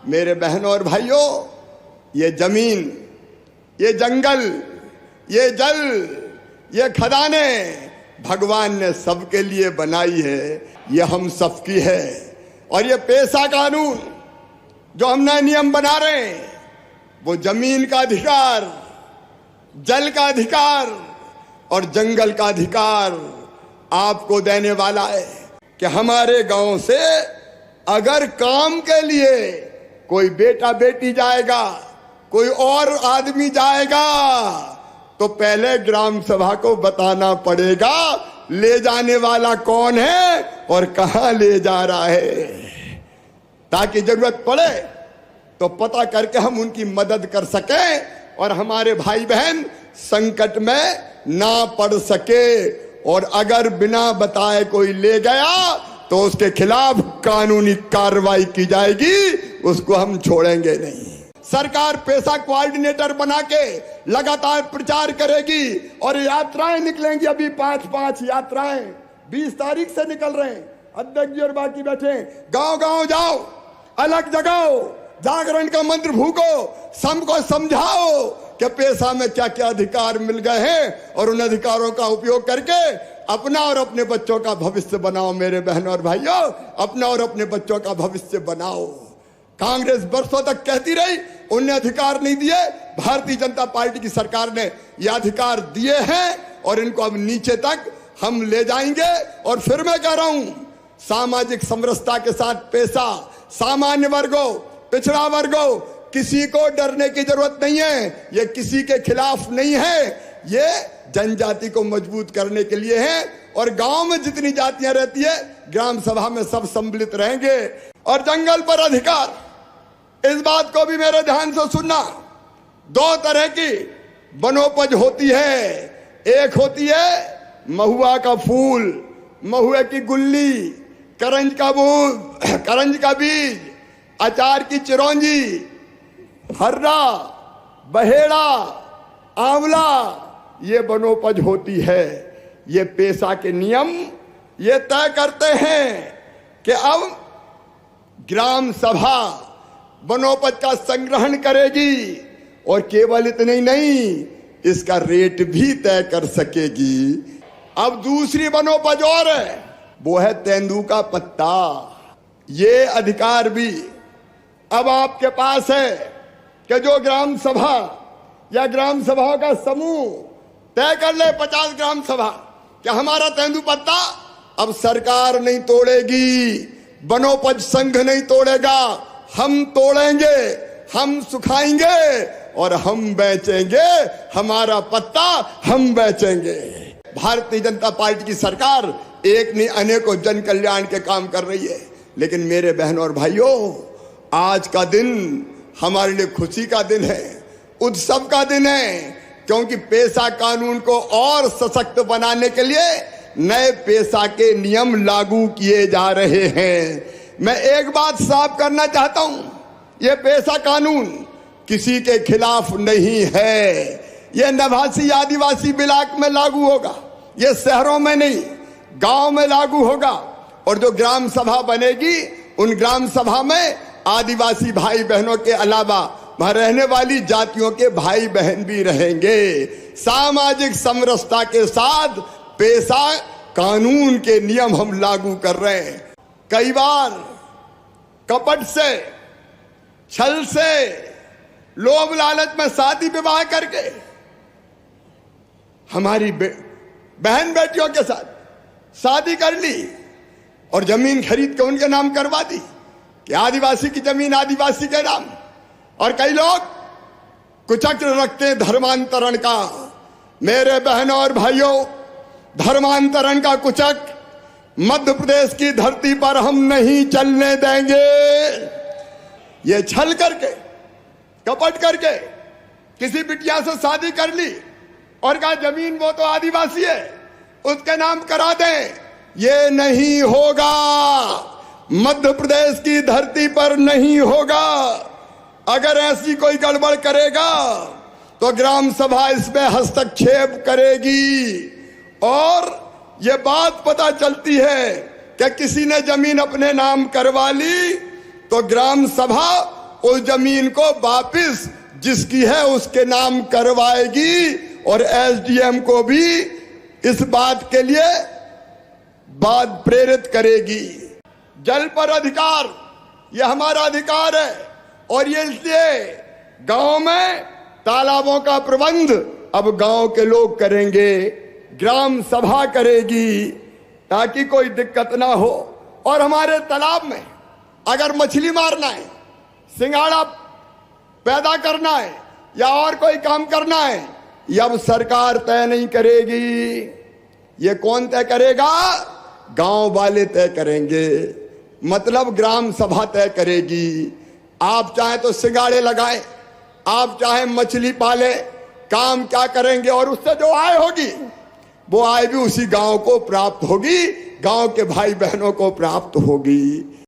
मेरे बहनों और भाइयों, ये जमीन, ये जंगल, ये जल, ये खदाने भगवान ने सबके लिए बनाई है, ये हम सबकी है। और ये पेशा कानून जो हम नए नियम बना रहे हैं, वो जमीन का अधिकार, जल का अधिकार और जंगल का अधिकार आपको देने वाला है कि हमारे गांव से अगर काम के लिए कोई बेटा बेटी जाएगा, कोई और आदमी जाएगा, तो पहले ग्राम सभा को बताना पड़ेगा ले जाने वाला कौन है और कहां ले जा रहा है, ताकि जरूरत पड़े तो पता करके हम उनकी मदद कर सकें और हमारे भाई बहन संकट में ना पड़ सके। और अगर बिना बताए कोई ले गया तो उसके खिलाफ कानूनी कार्रवाई की जाएगी, उसको हम छोड़ेंगे नहीं। सरकार पेशा कोऑर्डिनेटर बना के लगातार प्रचार करेगी और यात्राएं निकलेंगी। अभी 5-5 यात्राएं 20 तारीख से निकल रहे हैं। अध्यक्ष जी और बाकी बैठे, गांव गांव जाओ, अलग जगाओ, जागरण का मंत्र भूको, सबको समझाओ कि पेशा में क्या क्या अधिकार मिल गए हैं और उन अधिकारों का उपयोग करके अपना और अपने बच्चों का भविष्य बनाओ। मेरे बहनों और भाइयों, अपना और अपने बच्चों का भविष्य बनाओ। कांग्रेस बरसों तक कहती रही उन्हें अधिकार नहीं दिए, भारतीय जनता पार्टी की सरकार ने ये अधिकार दिए हैं और इनको अब नीचे तक हम ले जाएंगे। और फिर मैं कह रहा हूं, सामाजिक समरसता के साथ पेशा, सामान्य वर्गों, पिछड़ा वर्गों, किसी को डरने की जरूरत नहीं है। ये किसी के खिलाफ नहीं है, ये जनजाति को मजबूत करने के लिए है। और गांव में जितनी जातियां रहती है, ग्राम सभा में सब सम्मिलित रहेंगे। और जंगल पर अधिकार, इस बात को भी मेरे ध्यान से सुनना। 2 तरह की वनोपज होती है। एक होती है महुआ का फूल, महुए की गुल्ली, करंज का बीज, अचार की चिरौंजी, हर्रा, बहेड़ा, आंवला, ये वनोपज होती है। ये पेशा के नियम ये तय करते हैं कि अब ग्राम सभा वनोपज का संग्रहण करेगी और केवल इतने ही नहीं, इसका रेट भी तय कर सकेगी। अब दूसरी वनोपज और है, वो है तेंदू का पत्ता। ये अधिकार भी अब आपके पास है कि जो ग्राम सभा या ग्राम सभाओं का समूह तय कर ले, 50 ग्राम सभा, कि हमारा तेंदू पत्ता अब सरकार नहीं तोड़ेगी, वनोपज संघ नहीं तोड़ेगा, हम तोड़ेंगे, हम सुखाएंगे और हम बेचेंगे, हमारा पत्ता हम बेचेंगे। भारतीय जनता पार्टी की सरकार एक नहीं अनेकों जन कल्याण के काम कर रही है। लेकिन मेरे बहनों और भाइयों, आज का दिन हमारे लिए खुशी का दिन है, उत्सव का दिन है, क्योंकि पेशा कानून को और सशक्त बनाने के लिए नए पेशा के नियम लागू किए जा रहे हैं। मैं एक बात साफ करना चाहता हूं, यह पेशा कानून किसी के खिलाफ नहीं है। यह नवासी आदिवासी इलाके में लागू होगा, यह शहरों में नहीं, गांव में लागू होगा। और जो ग्राम सभा बनेगी, उन ग्राम सभा में आदिवासी भाई बहनों के अलावा वहां रहने वाली जातियों के भाई बहन भी रहेंगे। सामाजिक समरसता के साथ पेशा कानून के नियम हम लागू कर रहे हैं। कई बार कपट से, छल से, लोभ लालच में शादी विवाह करके हमारी बहन बेटियों के साथ शादी कर ली और जमीन खरीद के उनके नाम करवा दी कि आदिवासी की जमीन आदिवासी के नाम। और कई लोग कुचक्र रखते हैं धर्मांतरण का। मेरे बहनों और भाइयों, धर्मांतरण का कुचक मध्य प्रदेश की धरती पर हम नहीं चलने देंगे। ये छल करके, कपट करके किसी बिटिया से शादी कर ली और कहा जमीन वो तो आदिवासी है, उसके नाम करा दें, ये नहीं होगा। मध्य प्रदेश की धरती पर नहीं होगा। अगर ऐसी कोई गड़बड़ करेगा तो ग्राम सभा इसमें हस्तक्षेप करेगी। और ये बात पता चलती है कि किसी ने जमीन अपने नाम करवा ली तो ग्राम सभा उस जमीन को वापस जिसकी है उसके नाम करवाएगी और एसडीएम को भी इस बात के लिए बात प्रेरित करेगी। जल पर अधिकार ये हमारा अधिकार है और ये इसलिए गांव में तालाबों का प्रबंध अब गांव के लोग करेंगे, ग्राम सभा करेगी ताकि कोई दिक्कत ना हो। और हमारे तालाब में अगर मछली मारना है, सिंघाड़ा पैदा करना है या और कोई काम करना है, ये अब सरकार तय नहीं करेगी। ये कौन तय करेगा? गांव वाले तय करेंगे, मतलब ग्राम सभा तय करेगी। आप चाहे तो सिंघाड़े लगाएं, आप चाहे मछली पाले, काम क्या करेंगे और उससे जो आय होगी वो आय भी उसी गांव को प्राप्त होगी, गांव के भाई बहनों को प्राप्त होगी।